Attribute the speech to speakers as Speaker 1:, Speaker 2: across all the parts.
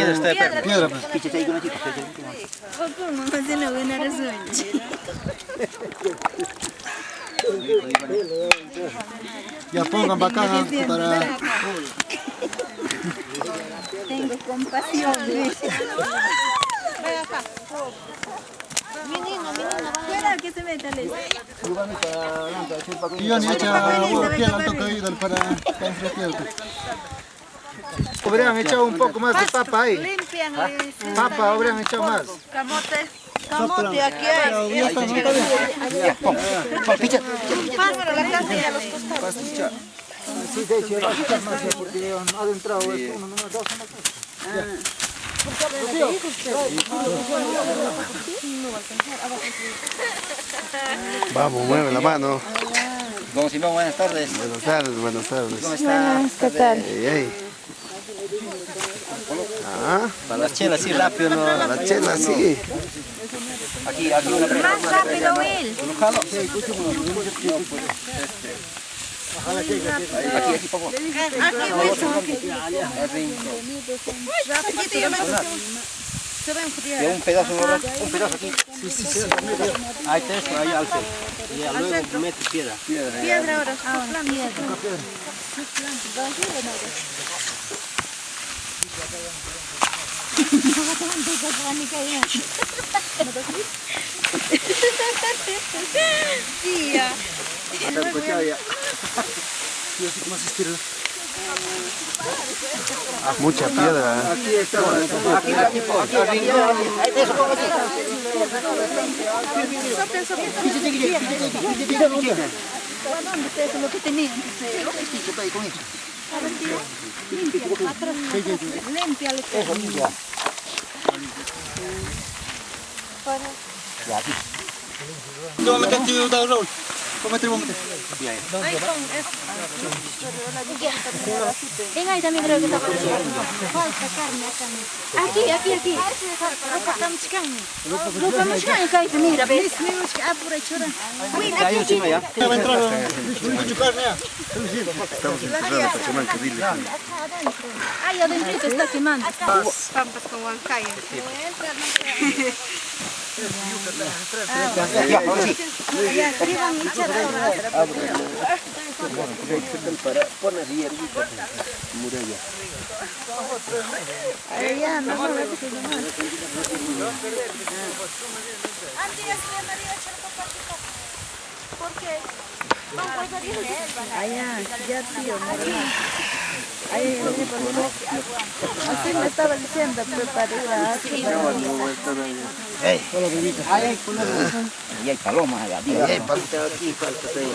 Speaker 1: piedra está de perro.
Speaker 2: Piedra, pues. Ya pongan bacana para...
Speaker 3: Tengo compasión. Ven acá. Menino, espera que se meta el
Speaker 2: Y yo ni echa piedra al toque ahí para enfriar. Habrían echado un poco más de papa ahí.
Speaker 3: Limpian.
Speaker 2: Papa habrían echado más.
Speaker 3: Camote, aquí hay. Pásalo la casa y a los costados.
Speaker 2: Sí, de hecho, echar más porque han adentrado uno, nomás dos.
Speaker 4: Vamos, mueve la mano.
Speaker 1: Don Simón, buenas tardes.
Speaker 4: Buenas tardes, buenas tardes.
Speaker 1: ¿Cómo está?
Speaker 3: ¿Qué tal?
Speaker 4: Ey, ey. Ah,
Speaker 1: Para las chelas, sí, rápido, ¿no?
Speaker 4: la chela, sí.
Speaker 1: Aquí una presa.
Speaker 3: Más rápido, Will.
Speaker 1: ¿Un jalo? Aquí, por favor.
Speaker 3: Aquí, Wilson. Se ven
Speaker 1: Y un pedazo, un pedazo aquí. Sí. Ahí está esto, ahí al centro. Y luego mete piedra.
Speaker 3: piedra ahora. Tía.
Speaker 4: Mucha piedra.
Speaker 1: Aquí está. Aquí.
Speaker 3: ¿Dónde es lo que tenían? Límpialo.
Speaker 1: Eso, limpia.
Speaker 2: Yo me metí un Raúl. ¿Cómo te vamos a
Speaker 3: Ven ahí también creo que está apareciendo. Falta carne acá. Aquí. Lupa machkan kaita mira, ves.
Speaker 1: Hay encima ya.
Speaker 2: va a entrar mucho carne ya?
Speaker 4: Estamos encerrados, Pachamanca, dile.
Speaker 3: Ahí adentro está quemando.
Speaker 5: Pampas con huancayo.
Speaker 3: Allá arriba han echado ahora.
Speaker 1: Para poner hierbita. Muralla.
Speaker 3: Allá, no. ¿Por qué? Allá, ya tío, ahí así me estaba diciendo, preparada.
Speaker 1: Y hay palomas allá.
Speaker 4: Ey,
Speaker 1: Falta aquí, falta ahí.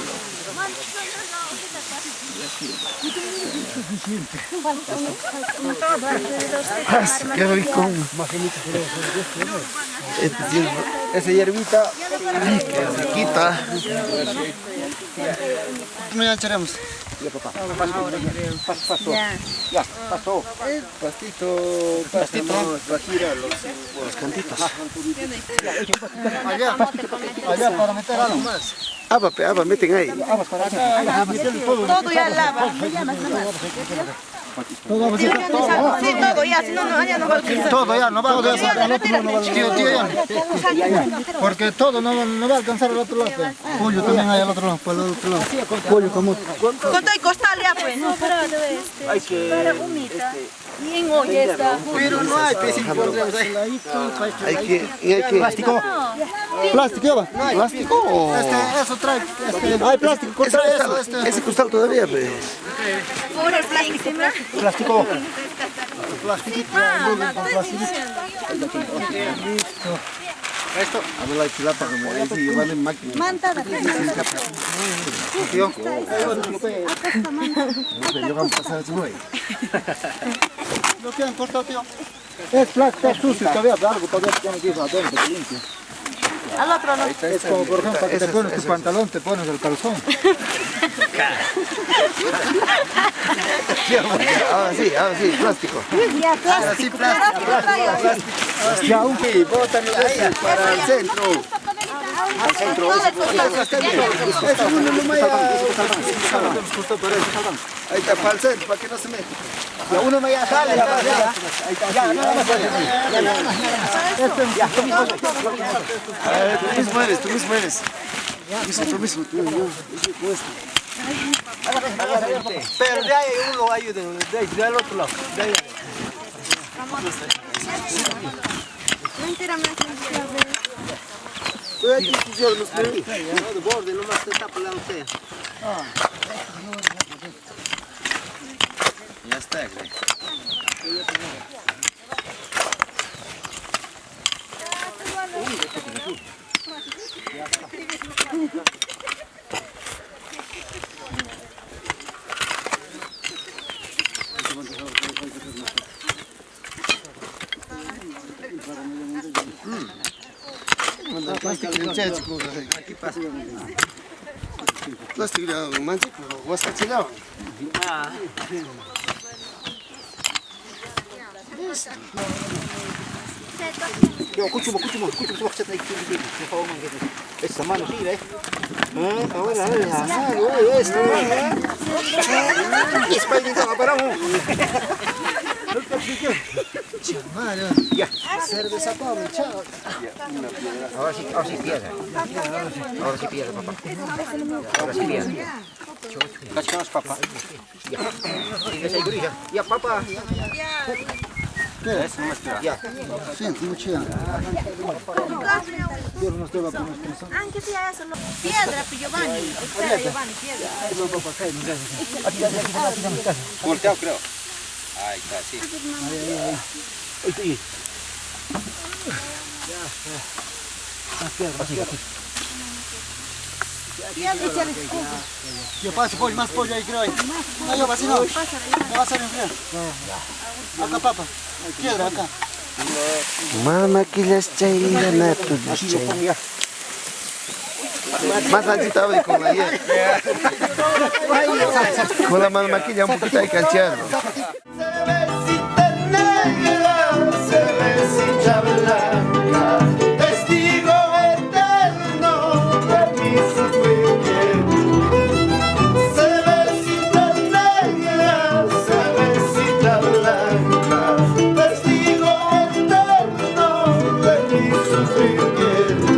Speaker 4: qué rico.
Speaker 1: Esa hierbita.
Speaker 4: Qué riquita.
Speaker 2: No echaremos.
Speaker 1: Ya, papá. Pasó.
Speaker 3: Ya.
Speaker 1: Ya, pasó.
Speaker 4: Pastito.
Speaker 1: Guajira,
Speaker 4: Los cantitos.
Speaker 2: Allá para meter algo más.
Speaker 4: Aba, meten ahí.
Speaker 5: Todo ya lava. Sí, todo ya, si no, allá no va a alcanzar.
Speaker 2: Todo ya, no va a alcanzar. Tío, ya. Porque todo no va a alcanzar al otro lado. Pollo también hay al otro lado, para el otro lado. Pollo como...
Speaker 5: Con todo y costal ya, pues.
Speaker 3: No, pero
Speaker 1: hay que...
Speaker 3: para humita. Y en olla está.
Speaker 2: Pero no hay pez
Speaker 4: Hay que...
Speaker 2: Plástico. Plástico, ¿ya va?
Speaker 4: ¿Plástico?
Speaker 2: Eso trae. Hay plástico, contra eso.
Speaker 4: Ese costal todavía, pe.
Speaker 3: Puro plástico.
Speaker 2: Plástico.
Speaker 4: Esto. Habla de chilapa, como dice, llevan en máquina.
Speaker 3: Mantada.
Speaker 2: Tío.
Speaker 4: Yo vamos a pasar eso hoy.
Speaker 2: ¿Lo que han cortado, tío? Es plástico, es sucio, todavía algo, todavía tienes que ir adentro, que limpio.
Speaker 5: Al otro no.
Speaker 2: Es como, por ejemplo, para que te pones tu pantalón, te pones el calzón.
Speaker 4: Ahora sí, plástico.
Speaker 3: Ya, plástico.
Speaker 2: Ya, un
Speaker 1: Sí, bótalo ahí para el centro. Al centro.
Speaker 4: Ahí está, para el centro, para que no se meta.
Speaker 1: Ya uno me ya sale. Ya, nada más.
Speaker 4: Tú mismo eres. Tú mismo.
Speaker 1: Pero de ahí uno ayuda, del otro lado. De ahí.
Speaker 3: No enteramente.
Speaker 1: Aquí, de borde, nomás te tapa la usted.
Speaker 4: Ya está, güey. Plastic летять куда-то. Plastic мантик, у вас потерял.
Speaker 1: Yo, kucuma, chat naik tinggi. Kau orang gitu. Sama nanti deh. Ispai ni tak apa dah. Ya.
Speaker 2: Cerveza pobre, chao.
Speaker 1: Ahora sí pierde. Ahora sí pierde, papá. Ahora sí pierde. Cachamos, papá. Ya. Esa iglesia. Ya, papá.
Speaker 2: ¿Qué?
Speaker 1: Ya.
Speaker 2: Sí, mucho. Yo no estoy para
Speaker 3: Anche se hai solo piedra, Giovanni. Giovanni, piedra.
Speaker 4: Volteado, creo. Ahí está, sí.
Speaker 2: Yo paso pollo, más pollo ahí creo ahí. No, yo así no. No va a salir frío. Acá papa. Piedra acá.
Speaker 4: Mama kilas chayla na tu chay. Más alta hoy con la hiel. Con la malmaquilla un poquito hay cancheado.
Speaker 6: Testigo eterno de mi sufrimiento. Cervecita negra, cervecita blanca, testigo eterno de mi sufrimiento.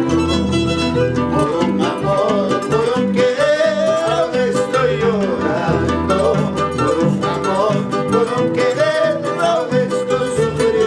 Speaker 6: Por un amor, por un querer, ahora estoy llorando. Por un amor, por un querer, ahora estoy sufriendo.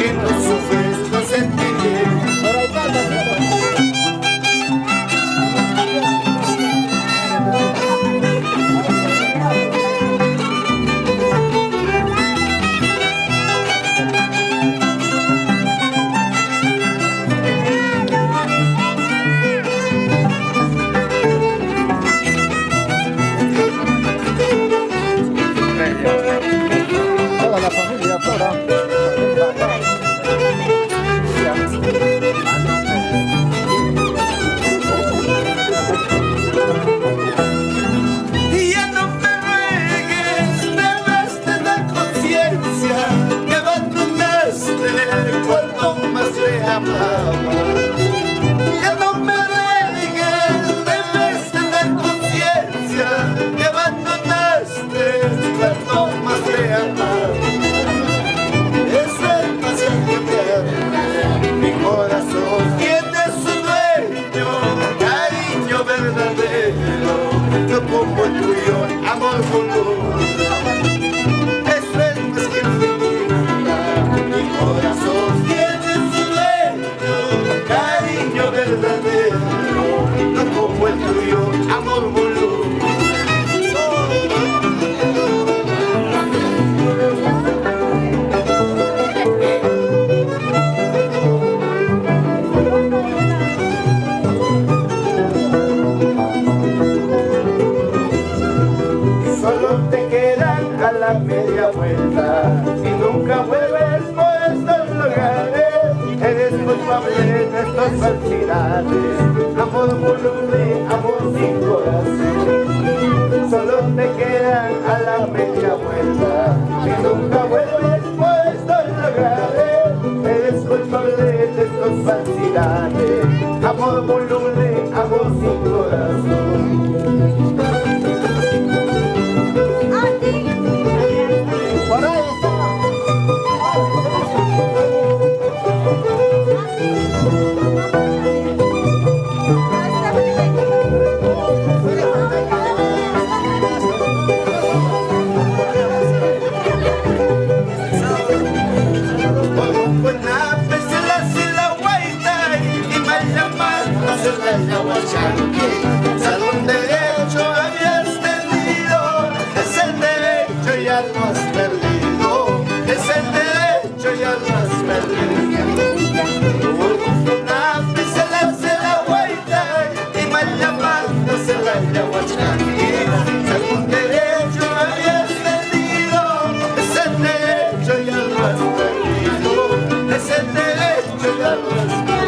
Speaker 6: que no sufres no sentiré.
Speaker 2: Toda la familia Flora.
Speaker 6: Y ya no me ruegues, debes tener conciencia que abandonaste cuando más te amaba. Ya no me ruegues, debes tener conciencia que abandonaste cuando más te amaba. Es demasiado tarde, mi corazón tiene su dueño, cariño verdadero, no como el tuyo, amor vulgar. Eso es más que mentira, mi corazón tiene su dueño, cariño verdadero, no como el tuyo, amor vulgar. Solo te quedan a la media vuelta y nunca vuelves por estos lugares. Eres culpable de estas falsidades, amor voluble, amor sin corazón. Solo te quedan a la media vuelta y nunca vuelves por estos lugares. Eres culpable de estas falsidades, amor voluble, amor sin corazón. Salón derecho habías tendido, es el derecho ya lo has perdido, es el derecho ya lo has perdido. Una vez se le hace la vuelta y mal llamándose la yahuachaki. Salón derecho habías tendido, es el derecho ya lo has perdido, es el derecho ya lo has perdido.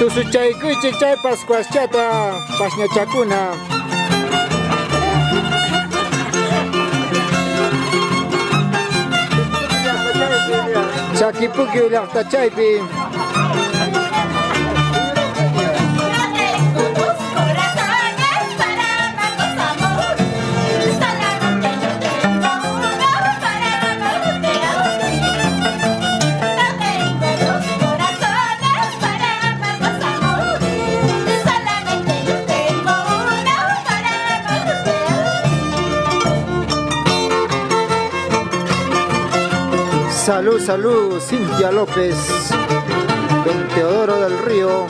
Speaker 2: Tusuchay kuchik chay pascuas chata pasña chakuna. Chakipuki llaqta chaypi. Salud, salud, Cintia López, don Teodoro del Río.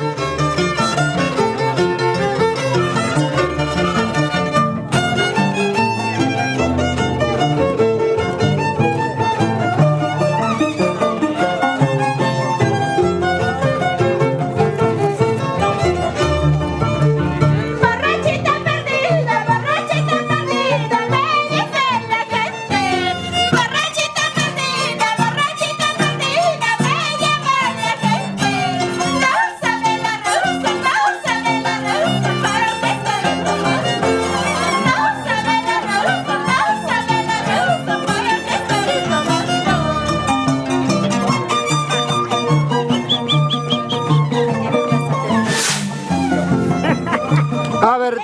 Speaker 2: A ver.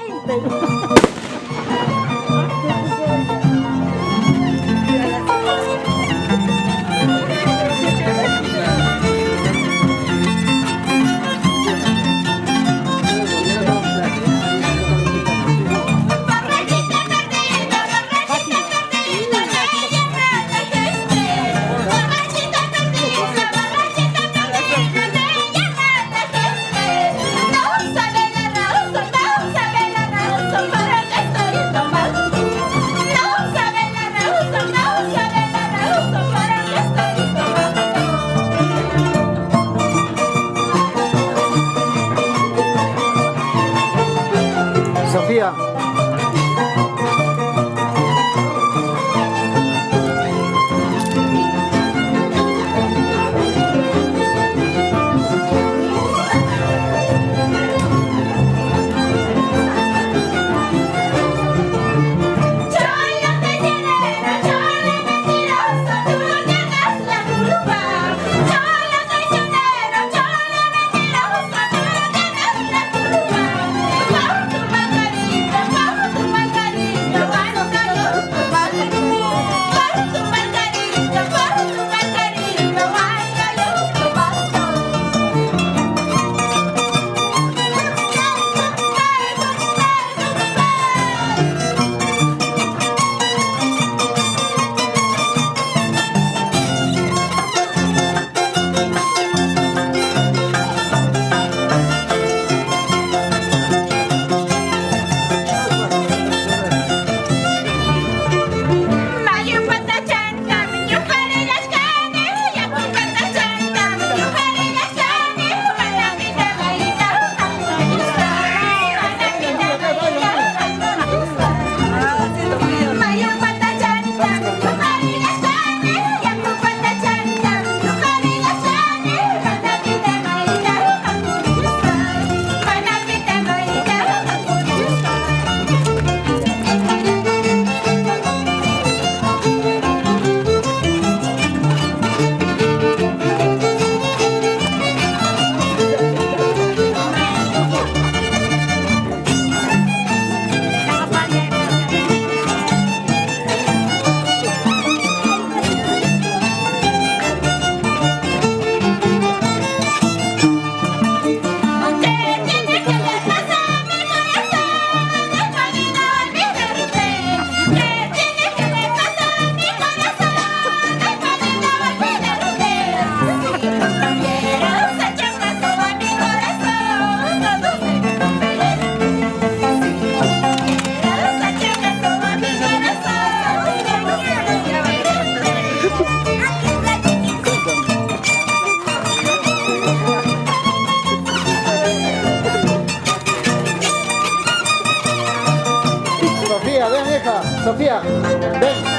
Speaker 2: Sofía. Sofía, ven hija, Sofía, ven.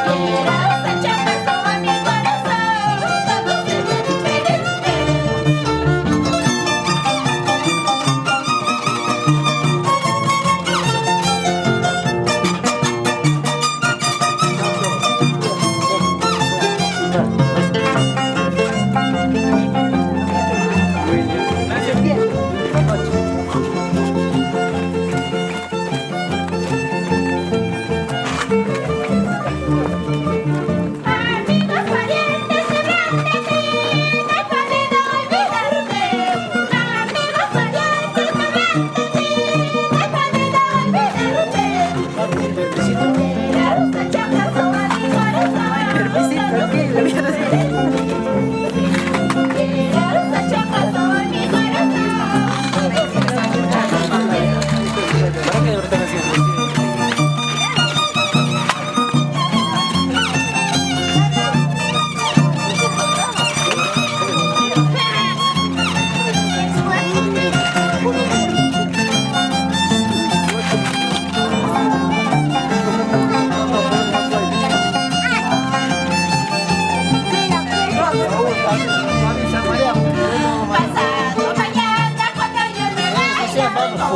Speaker 3: Yeah.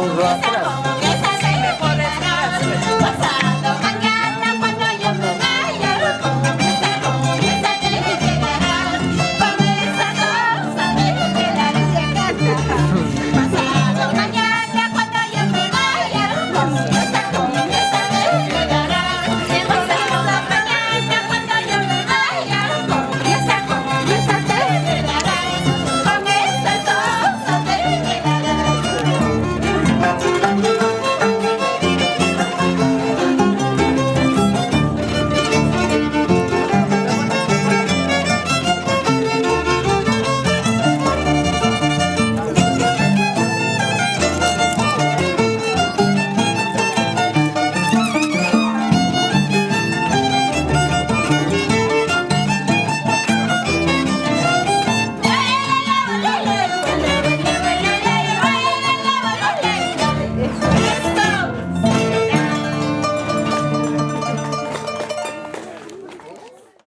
Speaker 1: burro atrás.